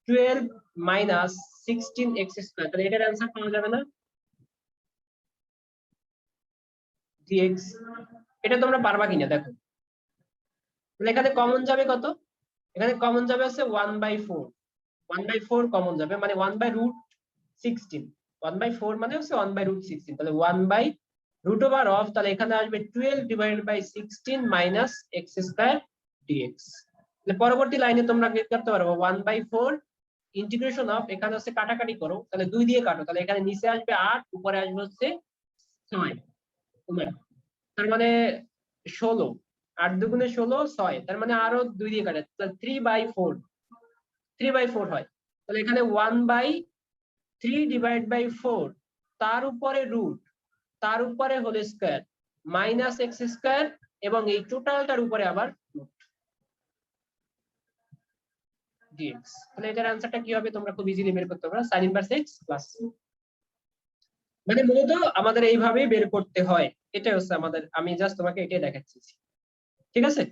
12 minus 16x square, তাহলে এটার answer পাওয়া যাবে না dx। এটা তোমরা পারবা কিনা দেখো। তাহলে এখানে কমন যাবে কত? এখানে কমন যাবে হচ্ছে 1/4, 1/4 কমন যাবে, মানে 1/√16, 1/4 মানে হচ্ছে 1/√16, তাহলে 1/√ওভার, তাহলে এখানে আসবে 12/16 মাইনাস x স্কয়ার dx। তাহলে পরবর্তী লাইনে তোমরা কি করতে পারবো, 1/4 ইন্টিগ্রেশন অফ, এখানে হচ্ছে কাটাকাটি করো, তাহলে 2 দিয়ে কাটো, তাহলে এখানে নিচে আসবে 8, উপরে আসবে হচ্ছে 6, তার মানে 16, 8 দুগুণে 16, 6, তার মানে আরো 2 দিয়ে কাটে, তাহলে 3/4 হয়। তাহলে এখানে 1/3/4, তার উপরে রুট, তার উপরে whole square minus x square, এবং এই টোটালটার উপরে আবার রুট dx। তাহলে এটার অ্যান্সারটা কি হবে তোমরা খুব ইজিলি বের করতে পারো, sin ইনভার্স x প্লাস, মানে মূলত আমাদের এইভাবেই বের করতে হয়। এটাই হচ্ছে আমাদের, আমি জাস্ট তোমাকে এটাই দেখাচ্ছি, ঠিক আছে?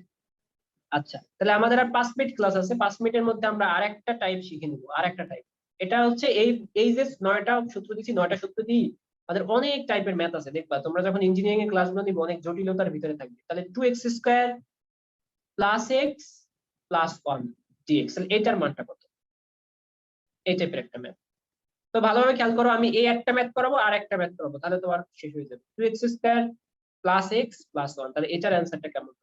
আচ্ছা, তাহলে আমাদের আর 5 মিনিট ক্লাস আছে, 5 মিনিটের মধ্যে আমরা আরেকটা টাইপ শিখে নিব, আরেকটা টাইপ। এটা হচ্ছে এই এই যে 9টা সূত্র দিচ্ছি, 9টা সূত্র দিয়ে আমাদের অনেক টাইপের ম্যাথ আছে, দেখবা তোমরা যখন ইঞ্জিনিয়ারিং এর ক্লাসগুলো নিব অনেক জটিলতার ভিতরে থাকবে। তাহলে 2x square plus x plus 1 dx, তাহলে এটার মানটা কত, এই টাইপের একটা ম্যাথ। তো ভালোভাবে খেয়াল করো, আমি এই একটা ম্যাথ করাবো আর একটা ম্যাথ করাবো, তাহলে তোমার শেষ হয়ে যাবে। 2x square plus x plus 1, তাহলে এটার অ্যান্সারটা কেমন?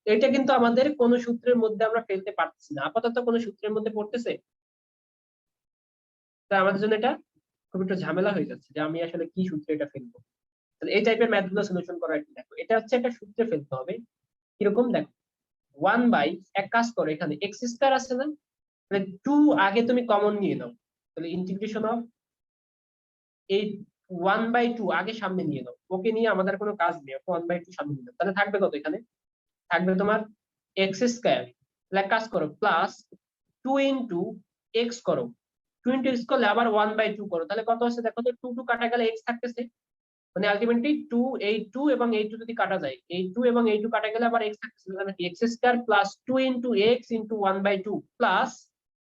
এটা কিন্তু আমাদের কোন সূত্রের মধ্যে আমরা ফেলতে পারতেছি না, আপাতত কোন সূত্রের মধ্যে পড়তেছে, তাই আমাদের জন্য এটা খুব একটু ঝামেলা হয়ে যাচ্ছে যে আমি আসলে কি সূত্রে এটা ফেলবো। তাহলে এই টাইপের ম্যাথ গুলো সলিউশন করার কি, দেখো এটা হচ্ছে একটা সূত্রে ফেলতে হবে। কিরকম দেখো, 1 বাই, এক কাজ করো, এখানে এক্স স্কয়ার আছে না, মানে 2 আগে তুমি কমন নিয়ে নাও, তাহলে ইন্টিগ্রেশন অফ এই 1/2 আগে সামনে নিয়ে নাও, ওকে নিয়ে আমাদের কোনো কাজ নেই, 1/2 সামনে নিয়ে নাও, তাহলে থাকবে কত, এখানে থাকবে তোমার এক্স স্কয়ার, তাহলে এক কাজ করো প্লাস 2 ইন্টু এক্স করো, 2 ইন্টু এক্স করলে আবার 1/2 করো, তাহলে কত হচ্ছে দেখো তো, 2 কাটা গেলে এক্স থাকতেছে, মানে আলটিমেটলি 2, এই 2 এবং এই 2 যদি কাটা যায়, এই 2 এবং এই 2 কাটা গেলে আবার এক্স থাকতেছে, মানে x square plus 2 into x into 1/2 plus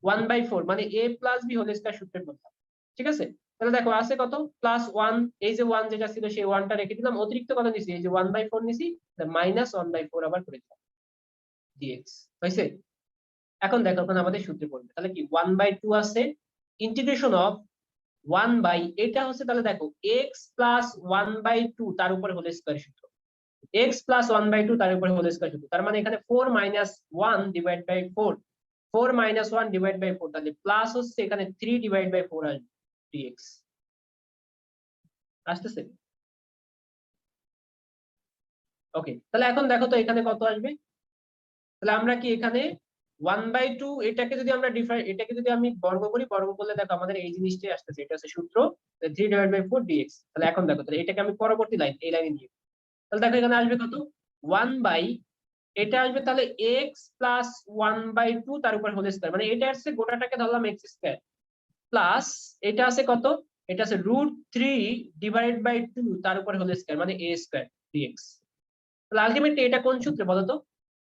1/4, মানে এ প্লাস বি হোল স্কয়ার সূত্রের কথা, ঠিক আছে? তাহলে দেখো আছে কত, প্লাস 1, এই যে 1 যেটা ছিল সেই 1টা রেখে দিলাম, অতিরিক্ত কত নিছি, এই যে 1/4 নিছি, মাইনাস 1/4 আবার করে দিলাম dx, হয়েছে? এখন দেখো, এখন আমাদের সূত্রে পড়বে, তাহলে কি 1/2 আছে, ইন্টিগ্রেশন অফ 1 বাই, এটা হচ্ছে তাহলে দেখো x প্লাস 1/2 তার উপরে হোল স্কয়ার সূত্র, x প্লাস 1/2 তার উপরে হোল স্কয়ার সূত্র, তার মানে এখানে 4 minus 1 divide by 4, 4 minus 1 divide by 4, তাহলে প্লাস হচ্ছে এখানে 3 ডিভাইড বাই 4 আসবে dx, আসতেছে? ওকে, তাহলে এখন দেখো তো এখানে কত আসবে, তাহলে আমরা কি এখানে 1/2, এটাকে যদি আমরা এটাকে যদি আমি বর্গ করি, বর্গ করলে দেখো আমাদের এই জিনিসটাই আসতেছে, এটা হচ্ছে সূত্র 3/4 dx। তাহলে এখন দেখো, তাহলে এটাকে আমি পরবর্তী লাইন, এই লাইনে নিয়ে, তাহলে দেখো এখানে আসবে কত, 1 বাই, এটা আসবে তাহলে x প্লাস 1/2 তার উপর হোল স্কয়ার, মানে এটা আসছে গোটাটাকে ধরলাম x স্কয়ার, প্লাস এটা আছে কত, এটা আছে √3/2 তার উপর হোল স্কয়ার, মানে a স্কয়ার dx। তাহলে আলটিমেটলি এটা কোন সূত্রে বলো তো,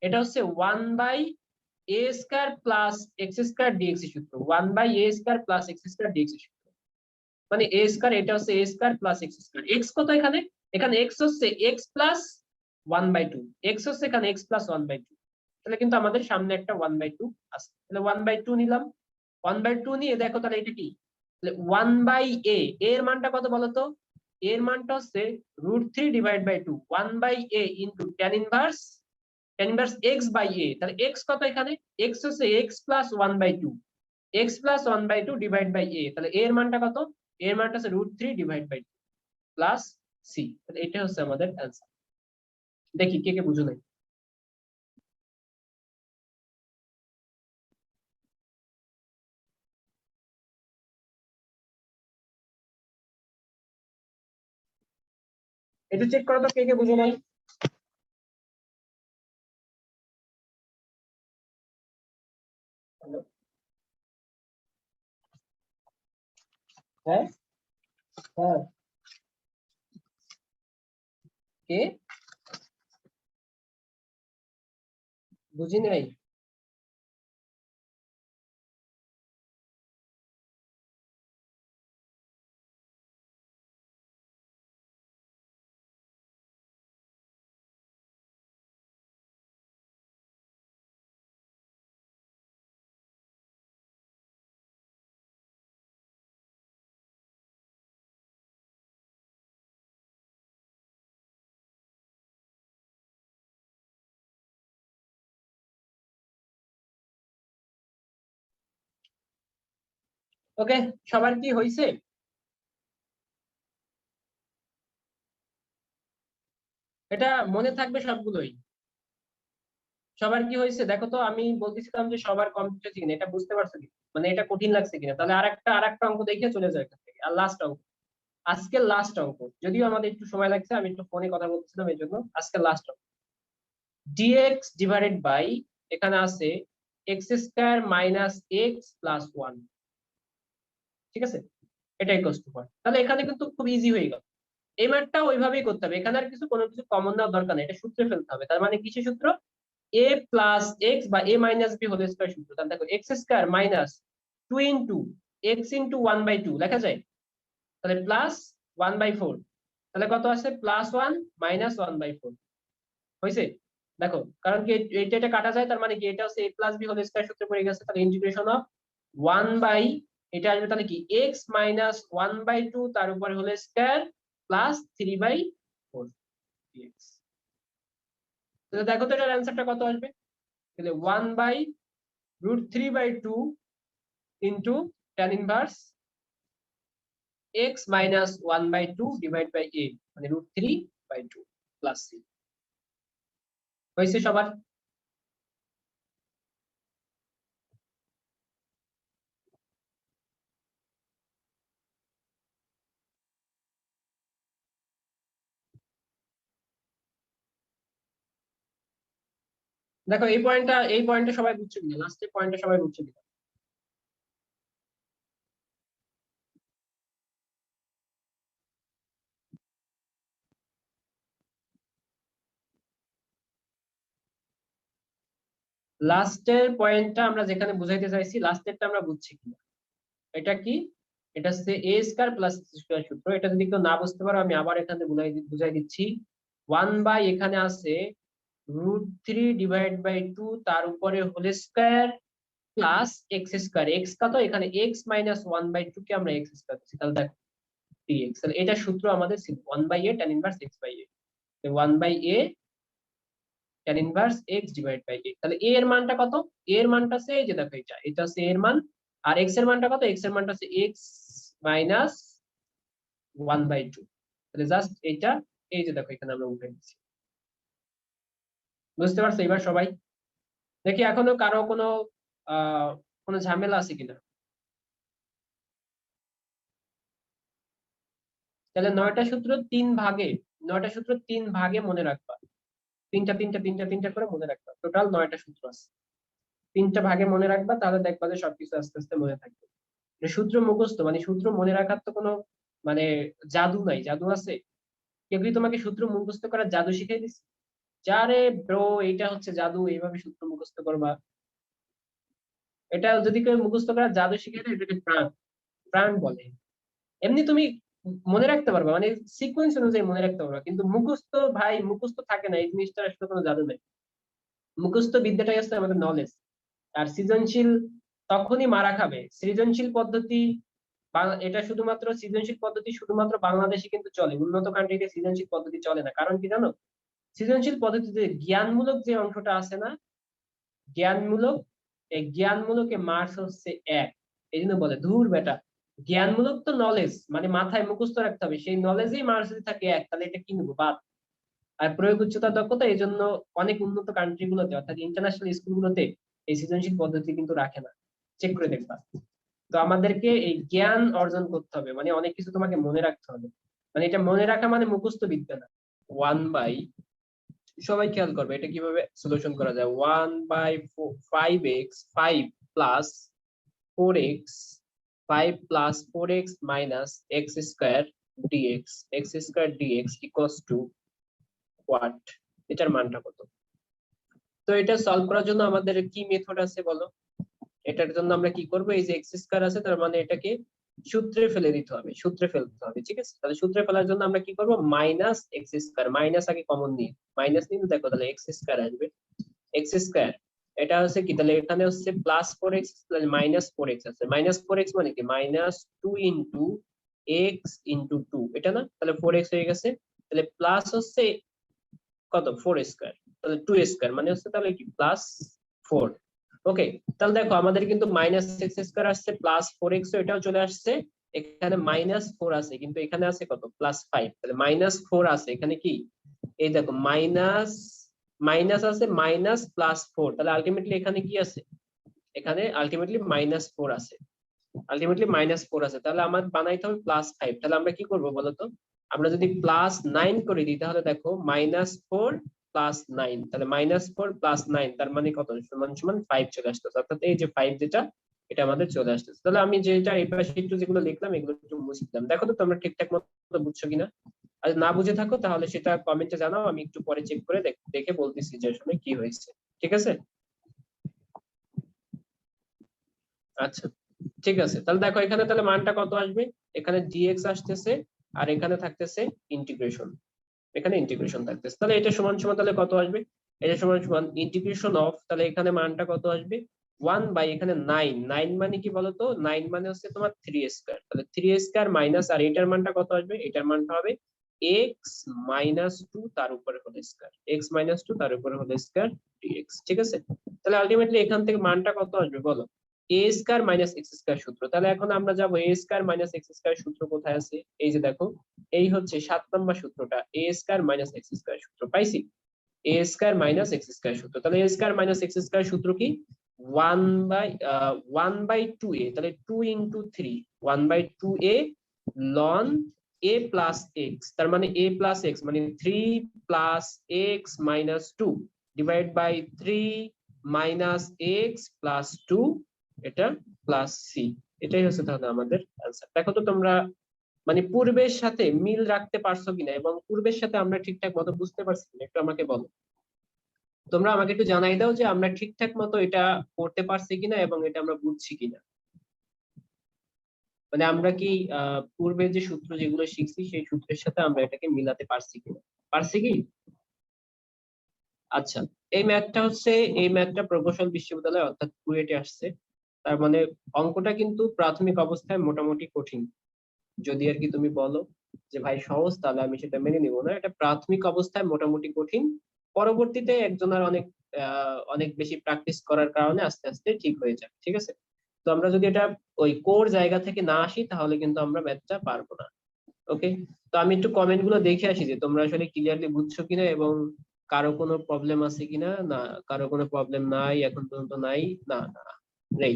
এটা হচ্ছে 1/a square plus x square dx এর সূত্র, 1/a square plus x square dx এর সূত্র, মানে a স্কয়ার, এটা হচ্ছে a square plus x square, x কত এখানে, এখানে x হচ্ছে x প্লাস 1/2, x হচ্ছে এখানে x প্লাস 1/2, তাহলে কিন্তু আমাদের সামনে একটা 1/2 আছে, তাহলে 1/2 নিলাম, 1/2 নিয়ে দেখো তাহলে এটা কি, তাহলে 1/a, এর মানটা কত বলতো, এর মানটা হচ্ছে √3/2, 1/a into tan inverse x by a, তাহলে x কত এখানে, x হচ্ছে x plus 1/2, x plus 1/2 divide by a, তাহলে a এর মানটা কত, এর মানটা হচ্ছে √3/2 প্লাস c, তাহলে এটা হচ্ছে আমাদের অ্যান্সার। দেখি কে কে বুঝো নাই। এটা চেক করো তো কে কে বুঝো নাই। হ্যাঁ, হ্যাঁ, কে বুঝি নাই? ওকে, সবার কি হয়েছে? এটা মনে থাকবে সবগুলোই। সবার কি হয়েছে দেখো তো, আমি বলতেছিলাম যে সবার কমপ্লিট হয়েছে কিনা, এটা বুঝতে পারছো কি? মানে এটা কঠিন লাগছে কিনা? তাহলে আরেকটা অঙ্ক দেখে চলে যায় এখান থেকে। আর লাস্ট অঙ্ক, আজকের লাস্ট অঙ্ক, যদিও আমাদের একটু সময় লাগছে, আমি একটু ফোনে কথা বলছিলাম এই জন্য। আজকের লাস্ট অঙ্ক, ডিএক্স ডিভাইডেড বাই, এখানে আছে x square minus x plus one, ঠিক আছে? এটা ইকুয়ালস টু ওয়ান। তাহলে এখানে কিন্তু খুব ইজি হয়ে গেল। এই ম্যাথটা ওইভাবেই করতে হবে, এখানে আর কোনো কিছু কমন নেওয়ার দরকার নেই, এটা সূত্রে ফেলতে হবে। তার মানে কিছু সূত্র, এ প্লাস এক্স বা a minus b whole square সূত্র। তাহলে দেখো x square minus two into x into one by two লেখা যায়, তাহলে প্লাস ওয়ান বাই ফোর। তাহলে কত আছে? Plus one minus one by four. হয়েছে? দেখো, কারণ কি এটা এটা কাটা যায়, তার মানে কি এটা হচ্ছে এ প্লাস বি হোল স্কয়ার সূত্রে পড়ে গেছে। তাহলে ইন্টিগ্রেশন অফ ওয়ান বাই, এটা আসবে তাহলে কি x minus one by two তার উপরে whole square plus three by four dx. তাহলে দেখো তো এটার অ্যান্সারটা কত আসবে? তাহলে one by root three by two into tan inverse x minus one by two divide by a, মানে root three by two plus c. হয়েছে সবার? দেখো এই পয়েন্টটা সবাই বুঝছে কিনা, লাস্টের পয়েন্টটা সবাই বুঝছে কিনা? লাস্টের পয়েন্টটা আমরা যেখানে বুঝাইতে চাইছি, লাস্টেরটা আমরা বুঝছি কিনা? এটা কি? এটা হচ্ছে এ স্কয়ার প্লাস স্কয়ার সূত্র। এটা যদি কেউ না বুঝতে পারো, আমি আবার এখানে বুঝাই দিচ্ছি। ওয়ান বাই এখানে আছে root three divide by two তার উপরে whole square plus x square. X কত? এখানে x minus one by two কে আমরা এক্স স্কয়ার দিচ্ছি, তাহলে দেখো ডিএক্স। তাহলে এটা সূত্র আমাদের ছিল one by a tan inverse x by a, one by a tan inverse x divide by a. তাহলে এ এর মানটা কত? এ এর মানটা আছে এই যে দেখো, এটা হচ্ছে এর মান। আর এক্স এর মানটা কত? এক্স এর মানটা হচ্ছে x minus one by two. তাহলে জাস্ট এটা এই যে দেখো এখানে আমরা উঠে দিচ্ছি। বুঝতে পারছো এবার সবাই? দেখি এখনো কারো কোনো ঝামেলা আছে কিনা। তাহলে নয়টা সূত্র তিন ভাগে মনে রাখবা। তিনটা তিনটা তিনটা তিনটা করে মনে রাখবা, টোটাল 9টা সূত্র আছে। তিনটা ভাগে মনে রাখবা, তাহলে দেখবা যে সবকিছু আস্তে আস্তে মনে থাকবে। সূত্র মুখস্থ মানে সূত্র মনে রাখার তো কোনো মানে জাদু নাই, জাদু আছে? কেউ কি তোমাকে সূত্র মুখস্থ করার জাদু শিখিয়ে দিচ্ছে? যারে ব্রো, এইটা হচ্ছে জাদু, এইভাবে সূত্র মুখস্থ করবা। এটা যদি কেউ মুখস্থ করার জাদু শিখিয়ে দেয়, এটাকে প্রাণ, প্রাণ বলে। এমনি তুমি মনে রাখতে পারবা, মানে সিকোয়েন্স অনুযায়ী মনে রাখতে পারবা, কিন্তু মুখস্থ ভাই মুখস্থ থাকে না, এই জিনিসটা আসলে কোনো জাদু নেই। মুখস্থ বিদ্যাটাই হচ্ছে আমাদের নলেজ। আর সৃজনশীল তখনই মারা খাবে সৃজনশীল পদ্ধতি। এটা শুধুমাত্র সৃজনশীল পদ্ধতি শুধুমাত্র বাংলাদেশে কিন্তু চলে, উন্নত কান্ট্রিতে সৃজনশীল পদ্ধতি চলে না। কারণ কি জানো? সৃজনশীল পদ্ধতিতে জ্ঞানমূলক যে অংশটা আছে না, জ্ঞানমূলক, এই জ্ঞানমূলকে মার্কস হচ্ছে এক। এই জন্য বলে ধুর বেটা, জ্ঞানমূলক তো নলেজ, মানে মাথায় মুখস্থ রাখতে হবে, সেই নলেজেই মার্কস যদি থাকে এক, তাহলে এটা কি নেবো বাদ। আর প্রয়োগ উচ্চতা দক্ষতা, এই জন্য অনেক উন্নত কান্ট্রি গুলোতে অর্থাৎ ইন্টারন্যাশনাল স্কুল গুলোতে এই সৃজনশীল পদ্ধতি কিন্তু রাখে না, চেক করে দেখবা। তো আমাদেরকে এই জ্ঞান অর্জন করতে হবে, মানে অনেক কিছু তোমাকে মনে রাখতে হবে। মানে এটা মনে রাখা মানে মুখস্থ বিদ্যা না। ওয়ান বাই, সবাই খেয়াল করবে এটা কিভাবে সলিউশন করা যায়। One by five x, five plus four x, five plus four x minus x square dx, x square dx equals to what? এটার মানটা কত? তো এটা সলভ করার জন্য আমাদের কি মেথড আছে বলো? এটার জন্য আমরা কি করব, এই যে এক্স স্কয়ার আছে তার মানে এটাকে সূত্রে ফেলে দিতে হবে, সূত্রে ফেলতে হবে, ঠিক আছে? তাহলে সূত্রে ফেলার জন্য আমরা কি করব, মাইনাস এক্স স্কয়ার, মাইনাস আগে কমন নিই, মাইনাস নিয়ে দেখো তাহলে এক্স স্কয়ার আসবে। এক্স স্কয়ার এটা হচ্ছে কি, তাহলে এখানে হচ্ছে plus four x minus four x আছে, মাইনাস ফোর এক্স মানে কি minus two into x into two, এটা না? তাহলে ফোর এক্স হয়ে গেছে। তাহলে প্লাস হচ্ছে কত, ফোর স্কয়ার, তাহলে টু স্কয়ার মানে হচ্ছে তাহলে কি প্লাস ফোর। ওকে, তাহলে দেখো আমাদের কিন্তু মাইনাস এক্স স্কোয়ার আসছে, প্লাস 4x এটাও চলে আসছে, এখানে -4 আছে কিন্তু এখানে আছে কত +5, তাহলে -4 আছে এখানে কি, এই দেখো মাইনাস মাইনাস আছে মাইনাস +4, তাহলে আলটিমেটলি এখানে কি আছে, এখানে আলটিমেটলি -4 আছে, আলটিমেটলি -4 আছে, তাহলে আমার বানাইতে হবে +5। তাহলে আমরা কি করব বলতো, আমরা যদি +9 করে দিই তাহলে দেখো -4 +9, তাহলে -4 +9 তার মানে কত, সমান সমান 5 চলে আসতেছে, অর্থাৎ এই যে 5 যেটা এটা আমাদের চলে আসতেছে। তাহলে আমি যেটা এই পাশে একটু যেগুলো লিখলাম এগুলো একটু মুছে দিলাম, দেখো তো তোমরা ঠিকঠাক মতো বুঝছো কিনা। আর না বুঝে থাকো তাহলে সেটা কমেন্টে জানাও, আমি একটু পরে চেক করে দেখে বলতেছি যে আসলে কি হয়েছে। ঠিক আছে, আচ্ছা ঠিক আছে, তাহলে দেখো এখানে তাহলে মানটা কত আসবে, এখানে ডিএক্স আসতেছে আর এখানে থাকতেছে ইন্টিগ্রেশন, এখানে ইন্টিগ্রেশন থাকতেছে, তাহলে এটা সমান সমান তাহলে কত আসবে, এটা সমান সমান ইন্টিগ্রেশন অফ, তাহলে এখানে মানটা কত আসবে 1 বাই এখানে 9, 9 মানে কি বলতো, 9 মানে হচ্ছে তোমার 3 স্কয়ার, তাহলে 3 স্কয়ার মাইনাস আর এটার মানটা কত আসবে, এটার মানটা হবে x-2 তার উপরে হোল স্কয়ার, x-2 তার উপরে হোল স্কয়ার dx। ঠিক আছে, তাহলে আলটিমেটলি এখান থেকে মানটা কত আসবে বলো, এ স্কয়ার মাইনাস এক্স স্কয়ার সূত্র, তাহলে এখন আমরা যাবো এ স্কয়ার মাইনাস এক্স স্কয়ার সূত্র কোথায় আছে, এই যে দেখো এই হচ্ছে 7 নম্বর সূত্রটা, a square minus x square সূত্র পাইছি, a square minus x square সূত্র, তাহলে a square minus x square সূত্র কি 1/2a, তাহলে 2 ইনটু 3, 1/2a লন a প্লাস এক্স, তার মানে a প্লাস এক্স মানে 3 plus x minus 2 divide by 3 minus x plus 2 এটা প্লাস সি, এটাই হচ্ছে তাহলে আমাদের অ্যান্সার। দেখো তো তোমরা মানে পূর্বের সাথে মিল রাখতে পারছো কিনা এবং পূর্বের সাথে আমরা ঠিকঠাক মতো বুঝতে পারছি কিনা একটু আমাকে বলো, তোমরা আমাকে একটু জানাই দাও যে আমরা ঠিকঠাক মতো এটা করতে পারছি কিনা এবং এটা আমরা বুঝছি কিনা, মানে আমরা কি পূর্বে যে সূত্র যেগুলো শিখছি সেই সূত্রের সাথে আমরা এটাকে মিলাতে পারছি কিনা, পারছি কি? আচ্ছা, এই ম্যাথটা হচ্ছে, এই ম্যাথটা প্রকৌশল বিশ্ববিদ্যালয় অর্থাৎ কুয়েটে আসছে, তার মানে অঙ্কটা কিন্তু প্রাথমিক অবস্থায় মোটামুটি কঠিন, যদি আর কি তুমি বলো যে ভাই সহজ তাহলে আমি সেটা মেনে নিব না, এটা প্রাথমিক অবস্থায় মোটামুটি কঠিন, পরবর্তীতে একজনের অনেক অনেক বেশি প্র্যাকটিস করার কারণে আস্তে আস্তে ঠিক হয়ে যায়। ঠিক আছে, তো আমরা যদি এটা ওই কোর জায়গা থেকে না আসি তাহলে কিন্তু আমরা ম্যাথটা পারবো না। ওকে, তো আমি একটু কমেন্ট গুলো দেখে আসি যে তোমরা আসলে ক্লিয়ারলি বুঝছো কিনা এবং কারো কোনো প্রবলেম আছে কিনা, না কারো কোনো প্রবলেম নাই এখন পর্যন্ত, নাই, না না নেই।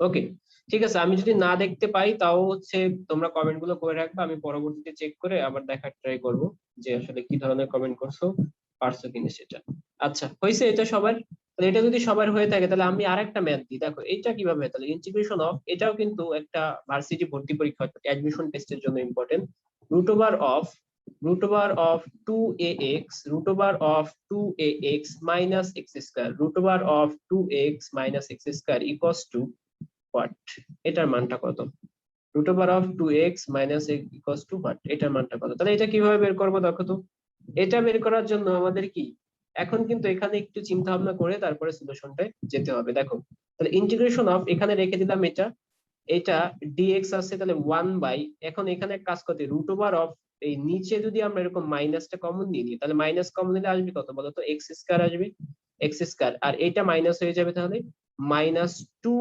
ওকে, ঠিক আছে, আমি যদি না দেখতে পাই তাও হচ্ছে তোমরা কমেন্ট গুলো করে রাখবে, আমি পরবর্তীতে চেক করে আবার দেখার ট্রাই করব যে আসলে কি ধরনের কমেন্ট করছো, পারছো কিনা সেটা। আচ্ছা হয়েছে এটা সবার, তাহলে এটা যদি সবার হয়ে থাকে তাহলে আমি আরেকটা ম্যাথ দিই, দেখো এটা কিভাবে, তাহলে ইন্টিগ্রেশন অফ, এটাও কিন্তু একটা ভার্সিটি ভর্তি পরীক্ষা অ্যাডমিশন টেস্টের জন্য important, root over of root over of 2ax root over of 2ax minus x square root over of 2x minus x square equals to what, এটার মানটা কত, root over of 2x minus x equals to what, এটার মানটা কত, তাহলে এটা কিভাবে বের করবো দেখো তো, এটা বের করার জন্য আমাদের কি এখন কিন্তু এখানে একটু চিন্তা ভাবনা করে তারপরে সলিউশনটা যেতে হবে। দেখো তাহলে ইন্টিগ্রেশন অফ, এখানে রেখে দিলাম এটা, এটা ডিএক্স আছে তাহলে 1 বাই, এখন এখানে কাজ করতে রুট ওভার অফ, এই নিচে যদি আমরা এরকম মাইনাসটা কমন নিয়ে নিই তাহলে মাইনাস কমন নিলে আসবে কত বলতো, এক্স স্কয়ার আসবে, এক্স স্কয়ার আর এটা মাইনাস হয়ে যাবে, তাহলে -2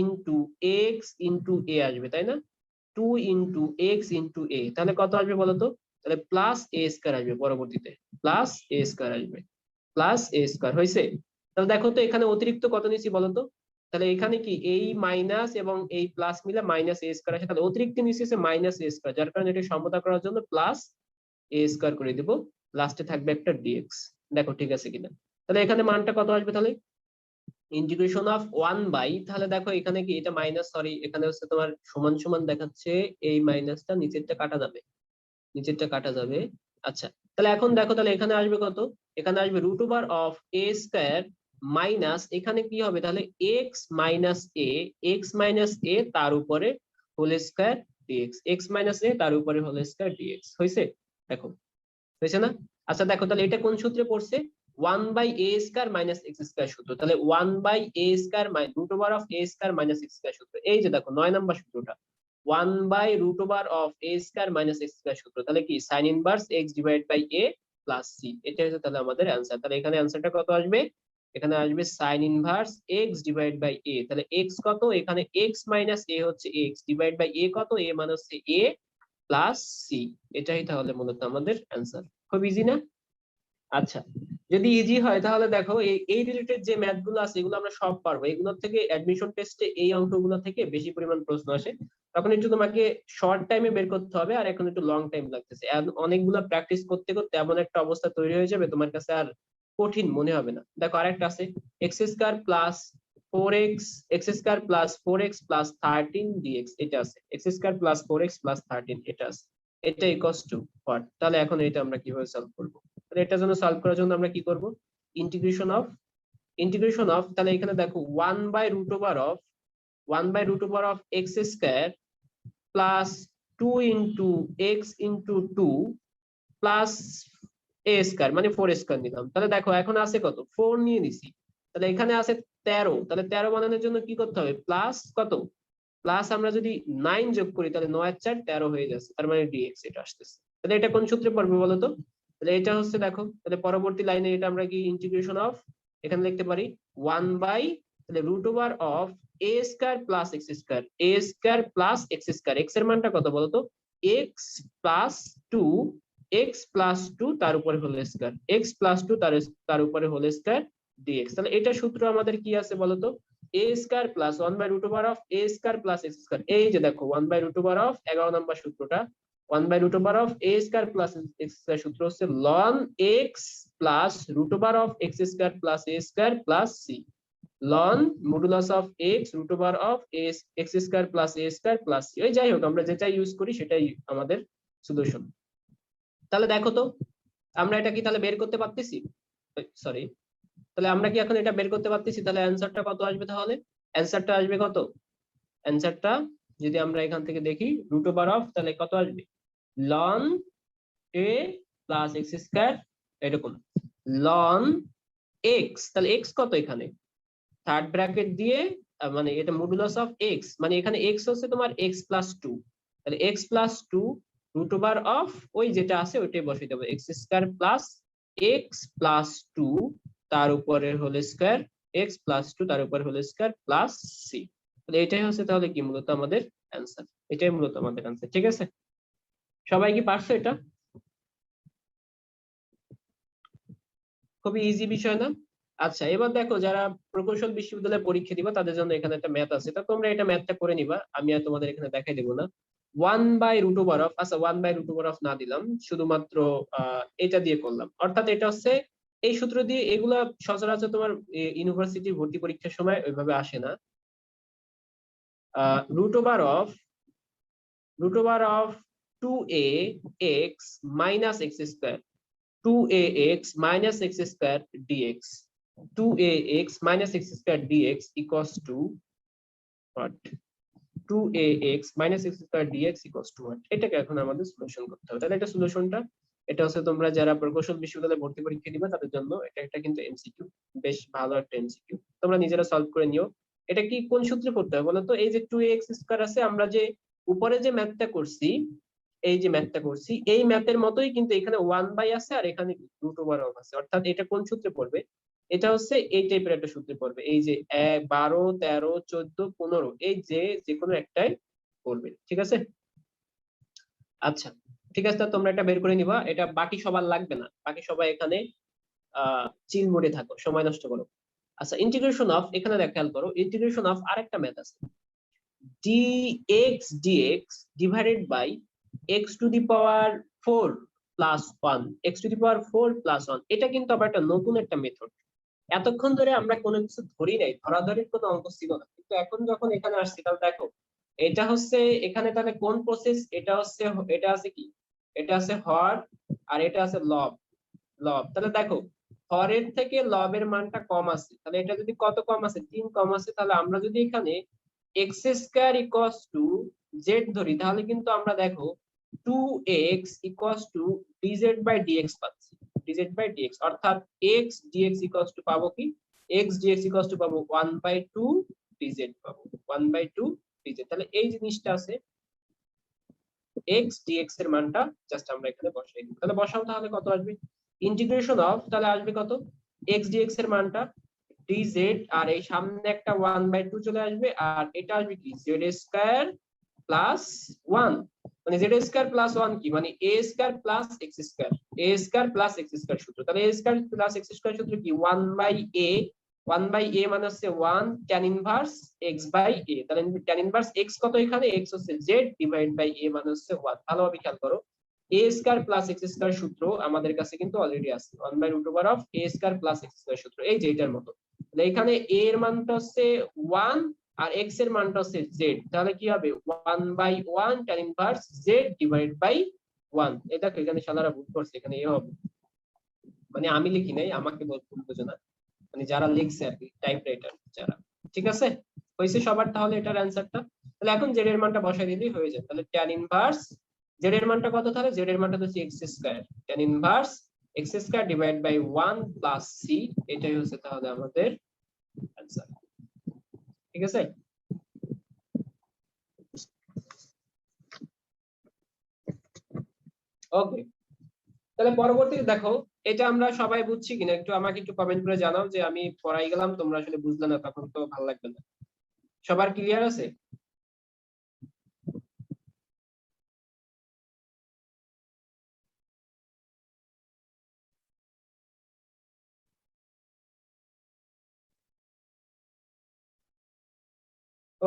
ইন্টু এক্স ইন্টু এ আসবে তাই না, 2 ইন্টু এক্স ইন্টু এ, তাহলে কত আসবে বলতো, তাহলে প্লাস এ স্কয়ার আসবে, পরবর্তীতে প্লাস এ স্কয়ার আসবে, প্লাস এ স্কয়ার হয়েছে। তাহলে দেখো তো এখানে অতিরিক্ত কত নিচ্ছি বলতো, তাহলে এখানে কি এই মাইনাস এবং এই প্লাস মিলে মাইনাস এ স্কয়ার আসে, তাহলে অতিরিক্ত নিচে আছে মাইনাস এ স্কয়ার, যার কারণে এটা সমতা করার জন্য প্লাস এ স্কয়ার করে দিব, লাস্টে থাকবে একটা ডিএক্স। দেখো ঠিক আছে কিনা, তাহলে এখানে মানটা কত আসবে, তাহলে ইন্টিগ্রেশন অফ 1 বাই, তাহলে দেখো এখানে কি এটা মাইনাস, সরি এখানে হচ্ছে তোমার সমান সমান দেখাচ্ছে, এই মাইনাসটা নিচেরটা কাটা যাবে, নিচেরটা কাটা যাবে। আচ্ছা, তাহলে এখন দেখো তাহলে এখানে আসবে কত, এখানে আসবে root over of a square minus, এখানে কি হবে তাহলে এক্স মাইনাস এ তার উপরে whole square dx, x minus a তার উপরে হোল স্কয়ার ডিএক্স হয়েছে, দেখো হয়েছে না। আচ্ছা দেখো তাহলে এটা কোন সূত্রে পড়ছে, 1/a² মাইনাস এক্স স্কয়ার সূত্র, তাহলে 1/a² root over of a square minus x square সূত্র, এই যে দেখো 9 নম্বর সূত্রটা, 1/root over of a square minus x square সূত্র, তাহলে কি sin inverse x divided by a plus c, এটা হচ্ছে তাহলে আমাদের অ্যান্সার। তাহলে এখানে অ্যান্সারটা কত আসবে এখানে আসবে sine inverse x divide by a. তাহলে এক্স কত, এখানে এক্স মাইনাস এ হচ্ছে এক্স ডিভাইড বাই এ কত, এ মানে হচ্ছে এ প্লাস সি। এটাই তাহলে মূলত আমাদের অ্যান্সার। খুব ইজি না? আচ্ছা, যদি ইজি হয় তাহলে দেখো এই রিলেটেড যে ম্যাথ গুলো আছে এগুলো আমরা সব পারবো। এগুলোর থেকে অ্যাডমিশন টেস্টে এই অঙ্কগুলো থেকে বেশি পরিমাণ প্রশ্ন আসে। তখন একটু তোমাকে শর্ট টাইমে বের করতে হবে, আর এখন একটু লং টাইম লাগতেছে। অনেকগুলা প্র্যাকটিস করতে করতে এমন একটা অবস্থা তৈরি হয়ে যাবে তোমার কাছে আর কঠিন মনে হবে না। দেখো আরেকটা আছে, x square plus 4x, x square plus 4x plus 13 dx. এটা আছে x square plus 4x plus 13, এটা আছে। এটা ইকুয়ালস টু হোয়াট? তাহলে এখন এটা আমরা কিভাবে সলভ করব? তাহলে এটার জন্য সলভ করার জন্য আমরা কি করব? ইন্টিগ্রেশন অফ তাহলে এখানে দেখো 1/√1/√of x square plus 2 into x into 2 plus a square মানে 4 স্কয়ার নিলাম। তাহলে দেখো এখন আছে কত, 4 নিয়ে নিছি। তাহলে এখানে আছে 13। তাহলে 13 বানানোর জন্য কি করতে হবে? প্লাস কত, প্লাস আমরা যদি 9 যোগ করি তাহলে 9 আর 4 13 হয়ে যাচ্ছে, তার মানে dx এটা আসতেছে। তাহলে এটা কোন সূত্রে পড়বে বলো তো? তাহলে এটা হচ্ছে দেখো, তাহলে পরবর্তী লাইনে এটা আমরা কি ইন্টিগ্রেশন অফ, এখানে লিখতে পারি 1 বাই তাহলে √of a square plus x square, a square plus x square. x এর মানটা কত বলো তো? x প্লাস 2, x প্লাস 2 তার উপরে হোল স্কয়ার, x প্লাস 2 তার উপরে হোল স্কয়ার dx। তাহলে এটা সূত্র আমাদের কি আছে বলো তো? a square plus 1/√of a square plus x square. এই যে দেখো 1/√of 11 নম্বর সূত্রটা, 1/√of a square plus x square সূত্র হচ্ছে ln x plus √of x square plus a square plus c। ln modulus of x √of x square plus a square plus c। ওই যাই হোক, আমরা যেটা ইউজ করি সেটাই আমাদের সলিউশন। তাহলে দেখো তো আমরা এটা কি তাহলে বের করতে পারতেছি? সরি, তাহলে আমরা কি এখন এটা বের করতে পারতেছি? তাহলে অ্যানসারটা কত আসবে? তাহলে অ্যানসারটা আসবে কত? অ্যানসারটা যদি আমরা এখান থেকে দেখি √of তাহলে কত আসবে? ln a plus x square, এরকম ln x। তাহলে x কত এখানে? থার্ড ব্র্যাকেট দিয়ে মানে এটা মডুলাস অফ x, মানে এখানে x হচ্ছে তোমার x প্লাস 2। তাহলে x প্লাস 2 √of ওই যেটা আছে ওইটাই বসিয়ে দেবো, x square plus x plus 2 তার উপরে হোল স্কয়ার, x প্লাস 2 তার উপরে হোল স্কয়ার প্লাস c। তাহলে এটাই হচ্ছে তাহলে কি মূলত আমাদের অ্যানসার। এটাই মূলত আমাদের অ্যানসার। ঠিক আছে, সবাই কি পারছো এটা? খুবই ইজি বিষয় না? আচ্ছা, এবার দেখো যারা প্রকৌশল বিশ্ববিদ্যালয়ে পরীক্ষা দিবা তাদের জন্য এখানে একটা ম্যাথ আছে, তা তোমরা এটা ম্যাথটা করে নিবা, আমি আর তোমাদের এখানে দেখাই দেবো না। 1/√of, আচ্ছা 1/√of না দিলাম, শুধুমাত্র এটা দিয়ে করলাম। অর্থাৎ এটা হচ্ছে এই সূত্র দিয়ে, এগুলা সচরাচর তোমার ইউনিভার্সিটি ভর্তি পরীক্ষার সময় ওইভাবে আসে না। √of 2ax minus x square, 2ax minus x square dx, 2ax minus x square dx equals to what? 2ax minus x square dx equals to what? এটাকে এখন আমাদের সলিউশন করতে হবে। তাহলে এটা সলিউশনটা, এটা হচ্ছে তোমরা যারা প্রকৌশল বিশ্ববিদ্যালয়ে ভর্তি পরীক্ষা দিবে তাদের জন্য এটা একটা কিন্তু এমসিকিউ, বেশ ভালো একটা এমসিকিউ। তোমরা নিজেরা সলভ করে নিও। এটা কি কোন সূত্রে পড়তে হবে বলো তো? এই যে 2ax স্কয়ার আছে, আমরা যে উপরে যে ম্যাথটা করছি, এই যে ম্যাথটা করছি এই ম্যাথের মতোই কিন্তু এখানে 1 বাই আছে আর এখানে √of আছে। অর্থাৎ এটা কোন সূত্রে পড়বে? এটা হচ্ছে এই টাইপের একটা সূত্রে পড়বে, এই যে 12 13 14 15, এই যে কোনো একটাই পড়বে। ঠিক আছে, আচ্ছা ঠিক আছে, তোমরা এটা বের করে নিবা। এটা বাকি সবার লাগবে না, বাকি সবাই এখানে চিল মোডে থাকো, সময় নষ্ট করো। আচ্ছা, ইন্টিগ্রেশন অফ, এখানে দেখ খেয়াল করো, ইন্টিগ্রেশন অফ আরেকটা ম্যাথ আছে, dx dx divided by x to the power 4 plus 1, x to the power 4 plus 1। এটা কিন্তু আবার একটা নতুন একটা মেথড। এতক্ষণ ধরে আমরা কোনো কিছু ধরি নাই, ধরাধরির কোনো অঙ্ক ছিল না, কিন্তু এখন যখন এখানে আসছি তাহলে দেখো এটা হচ্ছে এখানে তাহলে কোন প্রসেস? এটা হচ্ছে, এটা আছে কি, এটা আছে হর আর এটা আছে লব। তাহলে দেখো হরের থেকে লবের মানটা কম আছে, তাহলে এটা যদি কত কম আছে? 3 কম আছে। তাহলে আমরা যদি এখানে x square equals to z ধরি তাহলে কিন্তু আমরা দেখো 2x equals to dz by dx পাচ্ছি, dz বাই dx। অর্থাৎ x dx ইকুয়ালস টু পাবো কি, x dx ইকুয়ালস টু পাবো 1/2 dz পাবো, 1/2 dz। তাহলে এই জিনিসটা আছে, x dx এর মানটা জাস্ট আমরা এখানে বসাই দিই। তাহলে বসাও, তাহলে কত আসবে? ইন্টিগ্রেশন অফ, তাহলে আসবে কত? x dx এর মানটা dz, আর এই সামনে একটা 1/2 চলে আসবে, আর এটা আসবে কি z স্কয়ার প্লাস 1, মানে z স্কয়ার প্লাস 1 কি মানে a square plus x square, a square plus x square সূত্র। তাহলে a square plus x square সূত্র কি 1/a, 1/a মানে হচ্ছে 1 tan inverse x by a। তাহলে tan ইনভার্স x কত, এখানে x হচ্ছে z ডিভাইড বাই a মানে হচ্ছে 1। ভালোভাবে খেয়াল করো, a square plus x square সূত্র আমাদের কাছে কিন্তু অলরেডি আছে, 1/√ওভার of a square plus x square সূত্র, এই যে এটার মতো। তাহলে এখানে a এর মানটা হচ্ছে 1 আর x এর মানটা হচ্ছে z, তাহলে কি হবে 1/1 tan inverse z divide by 1। এটা এখানে শালারা ভুল করছে, এখানে এ হবে, মানে আমি লিখি নাই, আমাকে ভুল বোঝো না, মানে যারা লিখছে আর কি টাইপরাইটার যারা, ঠিক আছে হইছে সবার। তাহলে এটার অ্যানসারটা, তাহলে এখন z এর মানটা বসাই দিলেই হয়ে যায়। তাহলে tan ইনভার্স z এর মানটা কত, তাহলে z এর মানটা হচ্ছে x square, tan inverse x square divide by 1 plus c, এটাই হচ্ছে তাহলে আমাদের অ্যানসার, ঠিক আছে। ওকে, তাহলে পরবর্তীতে দেখো, এটা আমরা সবাই বুঝছি কিনা একটু আমাকে একটু কমেন্ট করে জানাও, যে আমি পড়াই গেলাম তোমরা আসলে বুঝলে না, তখন তো ভালো লাগবে না। সবার ক্লিয়ার আছে?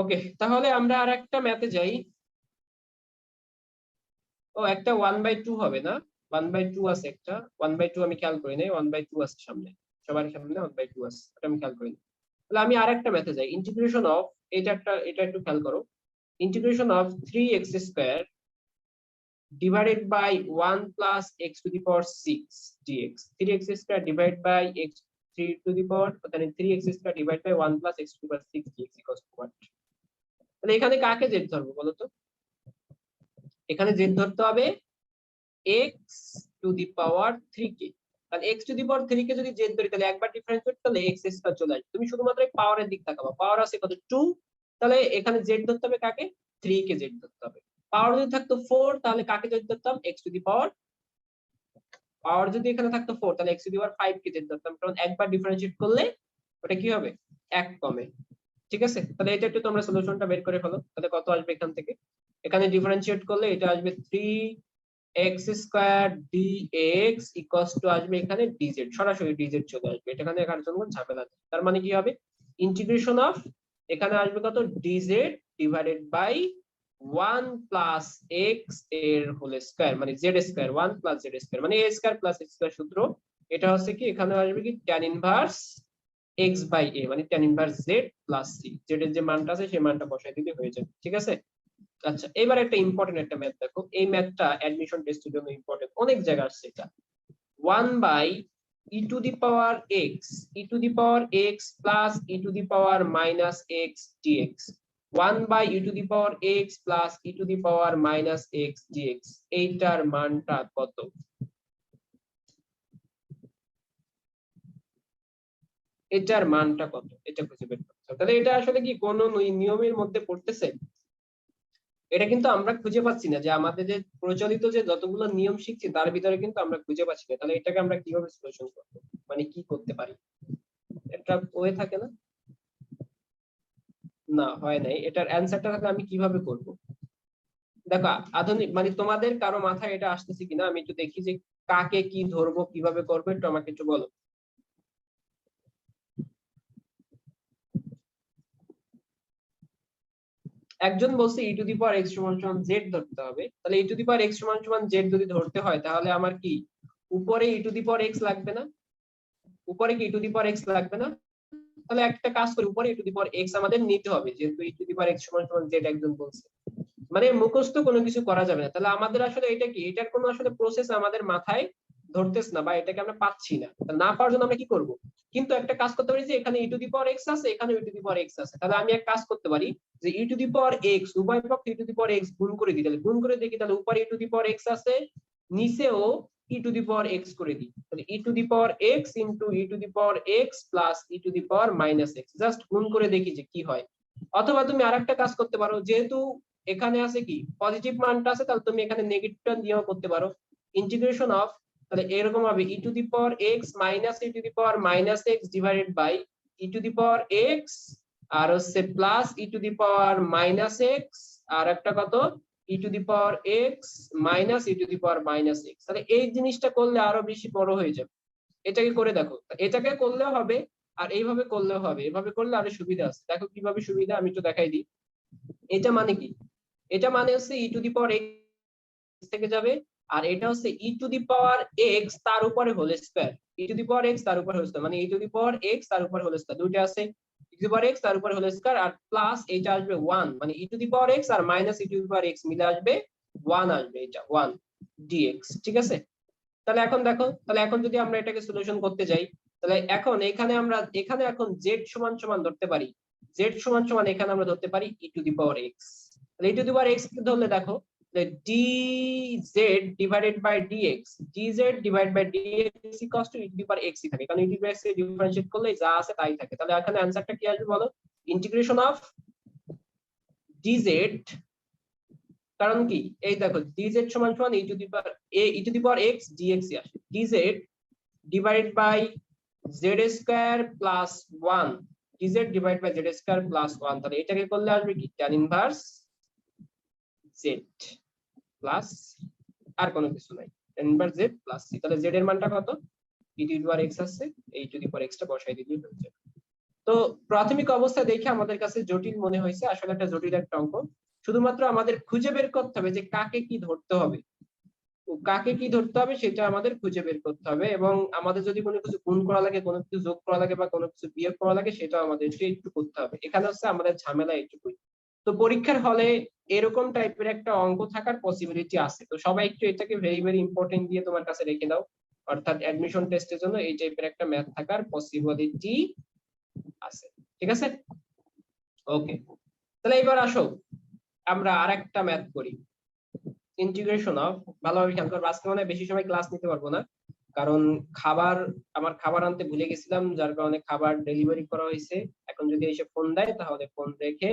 ওকে, তাহলে আমরা আর একটা ম্যাথে যাই। ও একটা 1/2 হবে না, 1/2 আছে একটা, 1/2 আমি খেয়াল করি নাই, 1/2 আছে সামনে, সবার সামনে 1/2 আছে, এটা আমি খেয়াল করি নাই। তাহলে আমি আরেকটা ম্যাথে যাই, ইন্টিগ্রেশন অফ, এটা একটু খেয়াল করো, integration of 3x square divided by 1 plus x to the power 6 dx, 3x square divide by x 3 to the power, তাহলে 3x square divide by 1 plus x to the power 6 dx equals to what? তাহলে এখানে কাকে Z ধরবো বলো তো? এখানে Z ধরতে হবে x টু দি পাওয়ার 3 কে। তাহলে x টু দি পাওয়ার 3 কে যদি জেড ধরি, তাহলে একবার ডিফারেন্সিয়েট করলে x স্কয়ার চলে আসবে। তুমি শুধুমাত্র পাওয়ারের দিক তাকাবা, পাওয়ার আছে কত 2, তাহলে এখানে জেড ধরতে হবে কাকে, 3 কে জেড ধরতে হবে। পাওয়ার যদি থাকতো 4, তাহলে কাকে জেড ধরতাম, x টু দি পাওয়ার, পাওয়ার যদি এখানে থাকতো 4, তাহলে x to the power 5 K Z ধরতাম, কারণ একবার ডিফারেন্সিয়েট করলে ওটা কি হবে, 1 কমে, ঠিক আছে। তাহলে এটা একটু তোমরা সলিউশনটা বের করে ফেলো, তাহলে কত আসবে এখান থেকে, এখানে ডিফারেন্সিয়েট করলে এটা আসবে 3x square dx equals two আসবে এখানে dz, সরাসরি dz চলে আসবে, এটা এখানে একার জন্য ঝামেলা নেই। তার মানে কি হবে, ইন্টিগ্রেশন অফ এখানে আসবে কত dz divided by 1 plus x এর হোল স্কয়ার, মানে z square, 1 plus z square মানে a square plus x square সূত্র, এটা হচ্ছে কি এখানে আসবে কি tan inverse x by a, মানে tan inverse z plus c, z এর যে মানটা আছে সেই মানটা বসাই দিলে হয়ে যাবে, ঠিক আছে। আচ্ছা, এবার একটা ইম্পর্টেন্ট একটা ম্যাথ দেখো, এই ম্যাথটা অ্যাডমিশন টেস্টের জন্য ইম্পর্টেন্ট, অনেক জায়গা আসছে এটা। 1 by e to the power x, e to the power x plus e to the power minus x dx, 1 by e to the power x plus e to the power minus x dx, এইটার মানটা কত? এটার মানটা কত, এটা খুঁজে বের করতে হবে। তাহলে এটা আসলে কি কোন নিয়মের মধ্যে পড়তেছে? এটা কিন্তু আমরা খুঁজে পাচ্ছি না, যে আমাদের যে প্রচলিত যে যতগুলো নিয়ম শিখছি তার ভিতরে কিন্তু আমরা খুঁজে পাচ্ছি না। তাহলে এটাকে আমরা কিভাবে সলিউশন করবো, মানে কি করতে পারি? একটা ওয়ে থাকে না? না, হয় নাই, এটার অ্যান্সারটা তাহলে আমি কিভাবে করব? দেখো, আধুনিক মানে তোমাদের কারো মাথায় এটা আসতেছে কিনা আমি একটু দেখি, যে কাকে কি ধরবো কিভাবে করবো, একটু আমাকে একটু বলো। একজন বলছে ই টু দি পাওয়ার এক্স সমান সমান জেড ধরতে হবে, তাহলে e to the power x সমান সমান জেড যদি ধরতে হয়, তাহলে আমার কি উপরে ই টু দি পাওয়ার এক্স লাগবে না? উপরে কি ই টু দি পাওয়ার এক্স লাগবে না? তাহলে একটা কাজ করি, উপরে ই টু দি পাওয়ার এক্স আমাদের নিতে হবে, যেহেতু ই টু দি পাওয়ার এক্স সমান সমান জেড একজন বলছে, মানে মুখস্থ কোনো কিছু করা যাবে না। তাহলে আমাদের আসলে এটা কি, এটার কোনো আসলে প্রসেস আমাদের মাথায় ধরতেছ না, বা এটাকে আমরা পাচ্ছি না, না পাওয়ার জন্য আমরা কি করব? কিন্তু একটা কাজ করতে পারি, যে এখানে ই টু দি পাওয়ার এক্স আছে, এখানে ই টু দি পাওয়ার এক্স আছে, তাহলে আমি এক কাজ করতে পারি, যে ই টু দি পাওয়ার এক্স উভয় পক্ষে ই টু দি পাওয়ার এক্স গুণ করে দিই, তাহলে গুণ করে দেখি, তাহলে উপরে ই টু দি পাওয়ার এক্স আছে, নিচেও ই টু দি পাওয়ার এক্স করে দিই, তাহলে e to the power x into e to the power x plus e to the power minus x, just গুণ করে দেখি যে কি হয়। অথবা তুমি আরেকটা কাজ করতে পারো, যেহেতু এখানে আছে কি পজিটিভ মানটা আছে, তাহলে তুমি এখানে নেগেটিভটা নিয়েও করতে পারো, ইন্টিগ্রেশন অফ, তাহলে এরকম হবে e to the power x minus e to the power minus x divided by e to the power x আর হচ্ছে plus e to the power minus x আর একটা কত e to the power x minus e to the power minus x. তাহলে এই জিনিসটা করলে আরো বেশি বড় হয়ে যাবে। এটাকে করে দেখো, এটাকে করলেও হবে আর এইভাবে করলেও হবে, এভাবে করলে আরো সুবিধা আছে। দেখো কিভাবে সুবিধা, আমি একটু দেখাই দিই। এটা মানে কি, এটা মানে হচ্ছে ই টু দি পাওয়ার এক্স থেকে যাবে, আর এটা হচ্ছে ই টু দি পাওয়ার এক্স তার উপরে whole square, e to the power x তার উপরে হোল স্কয়ার, মানে e to the power x তার উপরে হোল স্কয়ার, দুইটা আছে ই টু দি পাওয়ার এক্স তার উপরে হোল স্কয়ার আর প্লাস এটা আসবে 1, মানে e to the power x আর minus e to the power x মিলে আসবে 1 আসবে, এটা 1 ডিএক্স। ঠিক আছে, তাহলে এখন দেখো, তাহলে এখন যদি আমরা এটাকে সলিউশন করতে যাই, তাহলে এখন এখানে আমরা এখানে এখন z সমান সমান ধরতে পারি, z সমান সমান এখানে আমরা ধরতে পারি ই টু দি পাওয়ার এক্স। তাহলে e to the power x কে ধরলে দেখো dz divided by dx, dz divide by dx equals to e to the power x থাকে, কারণ e to the power x এর ডিফারেন্সিয়েট করলে যা আছে তাই থাকে। তাহলে এখানে অ্যানসারটা কি আসবে বলো, ইন্টিগ্রেশন অফ dz, কারণ কি এই দেখো dz সমান সমান e to the power x dx আসে, dz divided by z square plus 1, dz divide by z square plus 1, তাহলে এটাকে করলে আসবে কি tan ইনভার্স z প্লাস আর কোনো কিছু নাই, tan inverse z plus c। তাহলে z এর মানটা কত, e to the power x আছে, এই টু দি পাওয়ার এক্স টা বসাই দিলেই হয়ে যাবে। তো প্রাথমিক অবস্থা দেখে আমাদের কাছে জটিল মনে হয়েছে, আসলে একটা জটিল একটা অঙ্ক। শুধুমাত্র আমাদের খুঁজে বের করতে হবে যে কাকে কি ধরতে হবে, কাকে কি ধরতে হবে সেটা আমাদের খুঁজে বের করতে হবে, এবং আমাদের যদি কোনো কিছু গুণ করা লাগে, কোনো কিছু যোগ করা লাগে বা কোনো কিছু বিয়োগ করা লাগে সেটা আমাদের একটু করতে হবে। এখানে হচ্ছে আমাদের ঝামেলা এইটুকুই। তো পরীক্ষার হলে এরকম টাইপের একটা অঙ্ক থাকার পসিবিলিটি আছে, তো সবাই একটু এটাকে ভেরি ভেরি ইম্পর্টেন্ট দিয়ে তোমার কাছে রেখে দাও, অর্থাৎ অ্যাডমিশন টেস্টের জন্য এই টাইপের একটা ম্যাথ থাকার পসিবিলিটি আছে। ঠিক আছে, ওকে। তাহলে এবার আসো আমরা আরেকটা ম্যাথ করি, ইন্টিগ্রেশন অফ, ভালোভাবে খেয়াল করবো, আজকে মানে বেশি সময় ক্লাস নিতে পারবো না, কারণ আমার খাবার আনতে ভুলে গেছিলাম, যার কারণে খাবার ডেলিভারি করা হয়েছে। এখন যদি এসে ফোন দেয় তাহলে ফোন রেখে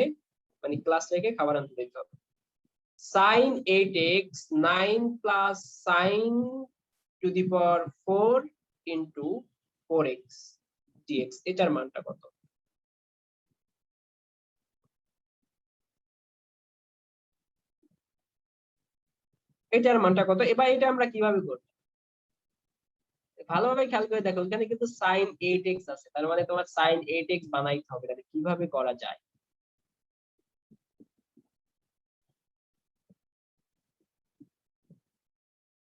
মানে ক্লাস রেখে খাবার আনতে যেতে হবে। sin 8x 9 plus sin two the power 4 into 4x dx, এটার মানটা কত? এটার মানটা কত? এবার এটা আমরা কিভাবে করব, ভালোভাবে খেয়াল করে দেখো, এখানে কিন্তু sin 8x আছে, তার মানে তোমার sin 8x বানাইতে হবে। তাহলে কিভাবে করা যায়,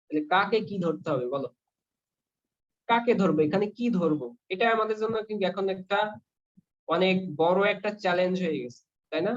তাহলে কাকে কি ধরতে হবে বলো, কাকে ধরবো, এখানে কি ধরবো, এটা আমাদের জন্য কিন্তু এখন একটা অনেক বড় একটা চ্যালেঞ্জ হয়ে গেছে, তাই না?